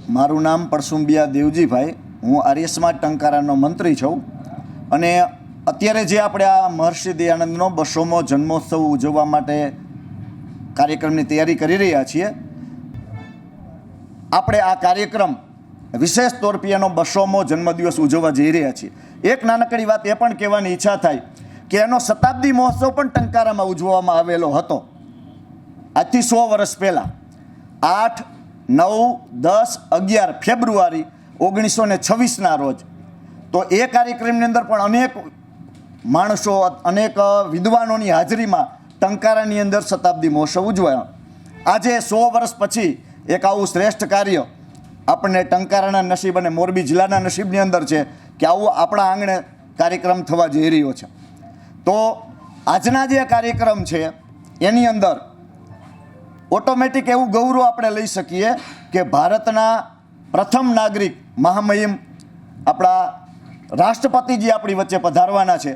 મારું નામ પરસુંબિયા દેવજીભાઈ, હું આર્ય સમાજ ટંકારાનો મંત્રી છું. અને અત્યારે જે આપણે આ મહર્ષિ દયાનંદનો 200મો જન્મોત્સવ ઉજવવા માટે કાર્યક્રમની તૈયારી કરી રહ્યા છીએ. આપણે આ કાર્યક્રમ વિશેષ તોરપિયાનો 200મો જન્મદિવસ ઉજવવા જઈ રહ્યા છીએ. એક નાનકડી વાત એ પણ કહેવાની ઈચ્છા થાય કે એનો શતાબ્દી મહોત્સવ પણ ટંકારામાં ઉજવવામાં આવેલો હતો આજથી 100 વર્ષ પહેલાં, 8, 9, 10, 11 ફેબ્રુઆરી 1926ના રોજ. તો એ કાર્યક્રમની અંદર પણ અનેક માણસો, અનેક વિદ્વાનોની હાજરીમાં ટંકારાની અંદર શતાબ્દી મહોત્સવ ઉજવાયો. આજે 100 વર્ષ પછી એક આવું શ્રેષ્ઠ કાર્ય આપણને ટંકારાના નસીબ અને મોરબી જિલ્લાના નસીબની અંદર છે કે આવું આપણા આંગણે કાર્યક્રમ થવા જઈ રહ્યો છે. તો આજના જે કાર્યક્રમ છે એની અંદર ઓટોમેટિક એવું ગૌરવ આપણે લઈ શકીએ કે ભારતના પ્રથમ નાગરિક મહામહિમ આપણા રાષ્ટ્રપતિજી આપણી વચ્ચે પધારવાના છે,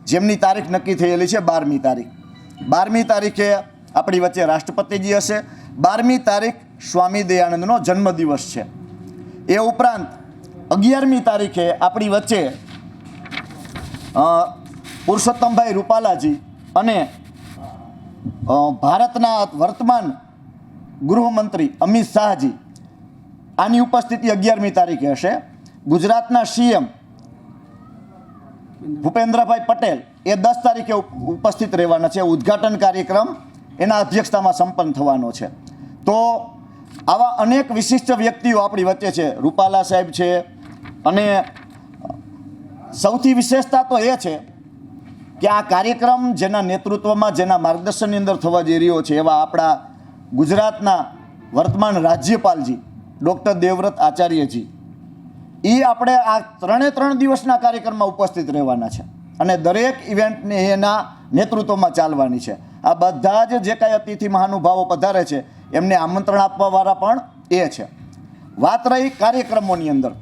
જેમની તારીખ નક્કી થયેલી છે 12મી તારીખ. 12મી તારીખે આપણી વચ્ચે રાષ્ટ્રપતિજી હશે. 12મી તારીખ સ્વામી દયાનંદનો જન્મદિવસ છે. એ ઉપરાંત 11મી તારીખે આપણી વચ્ચે પુરુષોત્તમભાઈ રૂપાલાજી અને ભારતના વર્તમાન ગૃહમંત્રી અમિત શાહજી, આની ઉપસ્થિતિ 11મી તારીખે હશે. ગુજરાતના સીએમ ભૂપેન્દ્રભાઈ પટેલ એ 10 તારીખે ઉપસ્થિત રહેવાના છે. ઉદ્ઘાટન કાર્યક્રમ એના અધ્યક્ષતામાં સંપન્ન થવાનો છે. તો આવા અનેક વિશિષ્ટ વ્યક્તિઓ આપણી વચ્ચે છે. રૂપાલા સાહેબ છે. અને સૌથી વિશેષતા તો એ છે કે આ કાર્યક્રમ જેના નેતૃત્વમાં, જેના માર્ગદર્શનની અંદર થવા જઈ રહ્યો છે એવા આપણા ગુજરાતના વર્તમાન રાજ્યપાલજી ડૉક્ટર દેવવ્રત આચાર્યજી, એ આપણે આ 3 દિવસના કાર્યક્રમમાં ઉપસ્થિત રહેવાના છે અને દરેક ઇવેન્ટને એના નેતૃત્વમાં ચાલવાની છે. આ બધા જ જે કાંઈ અતિથિ મહાનુભાવો પધારે છે એમને આમંત્રણ આપવાવાળા પણ એ છે. વાત રહી કાર્યક્રમોની અંદર,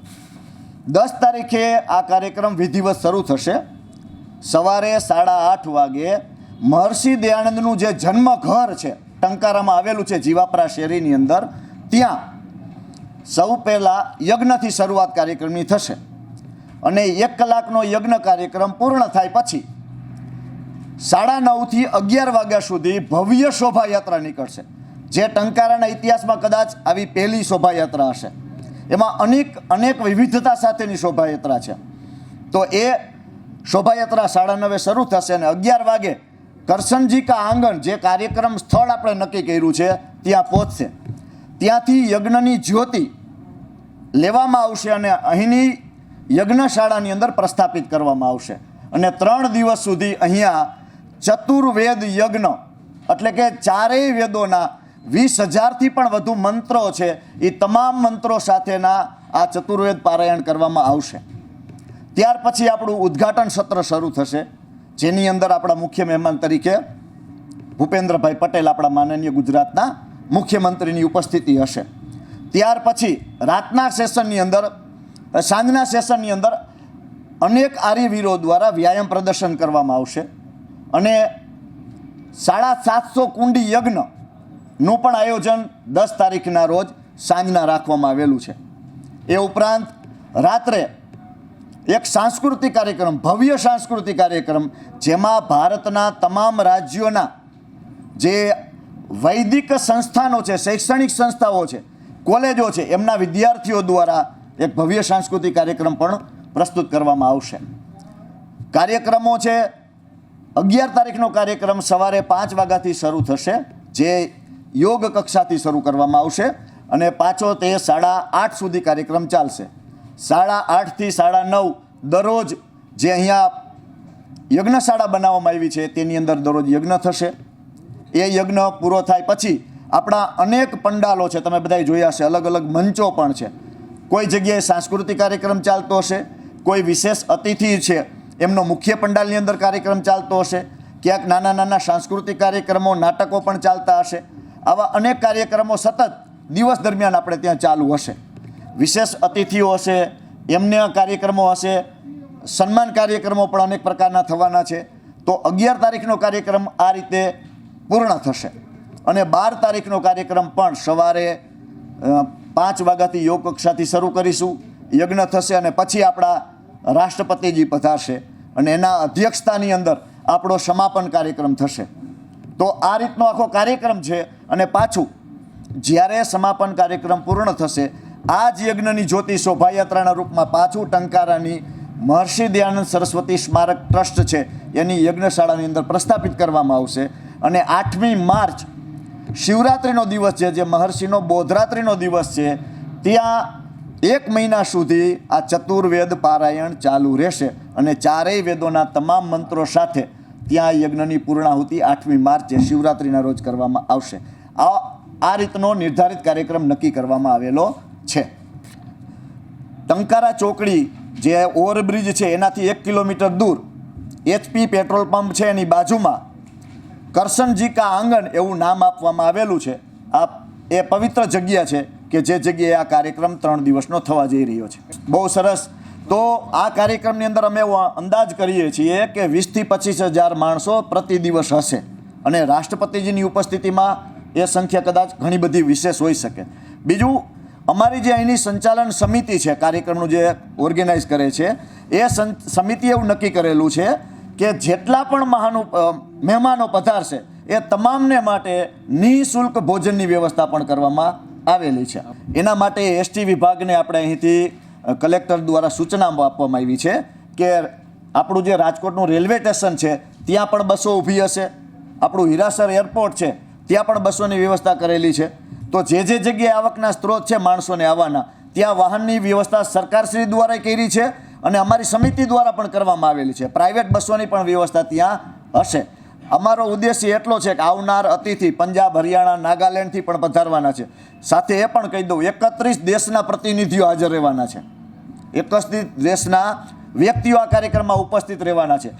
10 તારીખે આ કાર્યક્રમ વિધિવત શરૂ થશે. સવારે 8:30 વાગે મહર્ષિ દયાનંદનું જે જન્મઘર છે ટંકારામાં આવેલું છે, જીવાપરા શેરીની અંદર, ત્યાં સૌ પહેલાં યજ્ઞથી શરૂઆત કાર્યક્રમની થશે. અને 1 કલાકનો યજ્ઞ કાર્યક્રમ પૂર્ણ થાય પછી 9:30 થી 11 વાગ્યા સુધી ભવ્ય શોભાયાત્રા નીકળશે, જે ટંકારાના ઇતિહાસમાં કદાચ આવી પહેલી શોભાયાત્રા હશે. એમાં અનેક વિવિધતા સાથેની શોભાયાત્રા છે. તો એ શોભાયાત્રા 9:30 શરૂ થશે અને 11 વાગે કરશનજી કા આંગણ, જે કાર્યક્રમ સ્થળ આપણે નક્કી કર્યું છે, ત્યાં પહોંચશે. ત્યાંથી યજ્ઞની જ્યોતિ લેવામાં આવશે અને અહીંની યજ્ઞશાળાની અંદર પ્રસ્થાપિત કરવામાં આવશે. અને 3 દિવસ સુધી અહીંયા ચતુર્વેદ યજ્ઞ, એટલે કે 4 વેદોના 20,000થી પણ વધુ મંત્રો છે, એ તમામ મંત્રો સાથેના આ ચતુર્વેદ પારાયણ કરવામાં આવશે. ત્યાર પછી આપણું ઉદ્ઘાટન સત્ર શરૂ થશે, જેની અંદર આપણા મુખ્ય મહેમાન તરીકે ભૂપેન્દ્રભાઈ પટેલ, આપણા માનનીય ગુજરાતના મુખ્યમંત્રીની ઉપસ્થિતિ હશે. ત્યાર પછી રાતના સેશનની અંદર, સાંજના સેશનની અંદર અનેક આર્યવીરો દ્વારા વ્યાયામ પ્રદર્શન કરવામાં આવશે અને 750 કુંડી યજ્ઞનું પણ આયોજન 10 તારીખના રોજ સાંજના રાખવામાં આવેલું છે. એ ઉપરાંત રાત્રે એક સાંસ્કૃતિક કાર્યક્રમ, ભવ્ય સાંસ્કૃતિક કાર્યક્રમ, જેમાં ભારતના તમામ રાજ્યોના જે વૈદિક સંસ્થાનો છે, શૈક્ષણિક સંસ્થાઓ છે, કોલેજો છે, એમના વિદ્યાર્થીઓ દ્વારા એક ભવ્ય સાંસ્કૃતિક કાર્યક્રમ પણ પ્રસ્તુત કરવામાં આવશે. કાર્યક્રમો છે, 11 તારીખનો કાર્યક્રમ સવારે 5 વાગ્યાથી શરૂ થશે, જે યોગ કક્ષાથી શરૂ કરવામાં આવશે અને પાછો તે 8:30 સુધી કાર્યક્રમ ચાલશે. 8:30 થી 9:30 દરરોજ જે અહીંયા યજ્ઞશાળા બનાવવામાં આવી છે તેની અંદર દરરોજ યજ્ઞ થશે. એ યજ્ઞ પૂરો થાય પછી આપણા અનેક પંડાલો છે, તમે બધાએ જોયા હશે, અલગ અલગ મંચો પણ છે. કોઈ જગ્યાએ સાંસ્કૃતિક કાર્યક્રમ ચાલતો હશે, કોઈ વિશેષ અતિથિ છે એમનો મુખ્ય પંડાલની અંદર કાર્યક્રમ ચાલતો હશે, ક્યાંક નાના સાંસ્કૃતિક કાર્યક્રમો, નાટકો પણ ચાલતા હશે. આવા અનેક કાર્યક્રમો સતત દિવસ દરમિયાન આપણે ત્યાં ચાલુ હશે. વિશેષ અતિથિઓ હશે, એમના કાર્યક્રમો હશે, સન્માન કાર્યક્રમો પણ અનેક પ્રકારના થવાના છે. તો 11 તારીખનો કાર્યક્રમ આ રીતે પૂર્ણ થશે અને 12 તારીખનો કાર્યક્રમ પણ સવારે 5 વાગ્યાથી યોગ કક્ષાથી શરૂ કરીશું, યજ્ઞ થશે અને પછી આપણા રાષ્ટ્રપતિજી પધારશે અને એના અધ્યક્ષતાની અંદર આપણો સમાપન કાર્યક્રમ થશે. તો આ રીતનો આખો કાર્યક્રમ છે. અને પાછું જ્યારે સમાપન કાર્યક્રમ પૂર્ણ થશે, આ જ યજ્ઞની જ્યોતિ શોભાયાત્રાના રૂપમાં પાછું ટંકારાની મહર્ષિ દયાનંદ સરસ્વતી સ્મારક ટ્રસ્ટ છે એની યજ્ઞશાળાની અંદર પ્રસ્થાપિત કરવામાં આવશે. અને 8મી માર્ચ શિવરાત્રિનો દિવસ છે, જે મહર્ષિનો બોધરાત્રિનો દિવસ છે, ત્યાં 1 મહિના સુધી આ ચતુર્વેદ પારાયણ ચાલુ રહેશે અને ચારેય વેદોના તમામ મંત્રો સાથે ત્યાં યજ્ઞની પૂર્ણાહુતિ 8મી માર્ચે શિવરાત્રિના રોજ કરવામાં આવશે. આ રીતનો નિર્ધારિત કાર્યક્રમ નક્કી કરવામાં આવેલો છે. ટંકારા ચોકડી જે ઓવરબ્રિજ છે એનાથી 1 કિલોમીટર દૂર HP પેટ્રોલ પંપ છે, એની બાજુમાં કરશનજી કા આંગણ એવું નામ આપવામાં આવેલું છે. આ એ પવિત્ર જગ્યા છે કે જે જગ્યાએ આ કાર્યક્રમ 3 દિવસનો થવા જઈ રહ્યો છે. બહુ સરસ. તો આ કાર્યક્રમની અંદર અમે એવો અંદાજ કરીએ છીએ કે 20,000 થી 25,000 માણસો પ્રતિ દિવસ હશે અને રાષ્ટ્રપતિજીની ઉપસ્થિતિમાં એ સંખ્યા કદાચ ઘણી બધી વિશેષ હોઈ શકે. બીજું, અમારી જે અહીંની સંચાલન સમિતિ છે, કાર્યક્રમનું જે ઓર્ગેનાઇઝ કરે છે, એ સમિતિએ એવું નક્કી કરેલું છે કે જેટલા પણ મહેમાનો પધારશે એ તમામને માટે નિઃશુલ્ક ભોજનની વ્યવસ્થા પણ કરવામાં આવેલી છે. એના માટે ST વિભાગને આપણે અહીંથી કલેક્ટર દ્વારા સૂચના આપવામાં આવી છે કે આપણું જે રાજકોટનું રેલવે સ્ટેશન છે ત્યાં પણ બસો ઊભી હશે, આપણું હીરાસર એરપોર્ટ છે ત્યાં પણ બસોની વ્યવસ્થા કરેલી છે. તો જે જગ્યાએ આવકના સ્ત્રોત છે માણસોને આવવાના, ત્યાં વાહનની વ્યવસ્થા સરકારશ્રી દ્વારા કરી છે અને અમારી સમિતિ દ્વારા પણ કરવામાં આવેલી છે. પ્રાઇવેટ બસોની પણ વ્યવસ્થા ત્યાં હશે. અમારો ઉદ્દેશ્ય એટલો છે કે આવનાર અતિથિ પંજાબ, હરિયાણા, નાગાલેન્ડથી પણ પધારવાના છે. સાથે એ પણ કહી દઉં, 31 દેશના પ્રતિનિધિઓ હાજર રહેવાના છે. 31 દેશના વ્યક્તિઓ આ કાર્યક્રમમાં ઉપસ્થિત રહેવાના છે.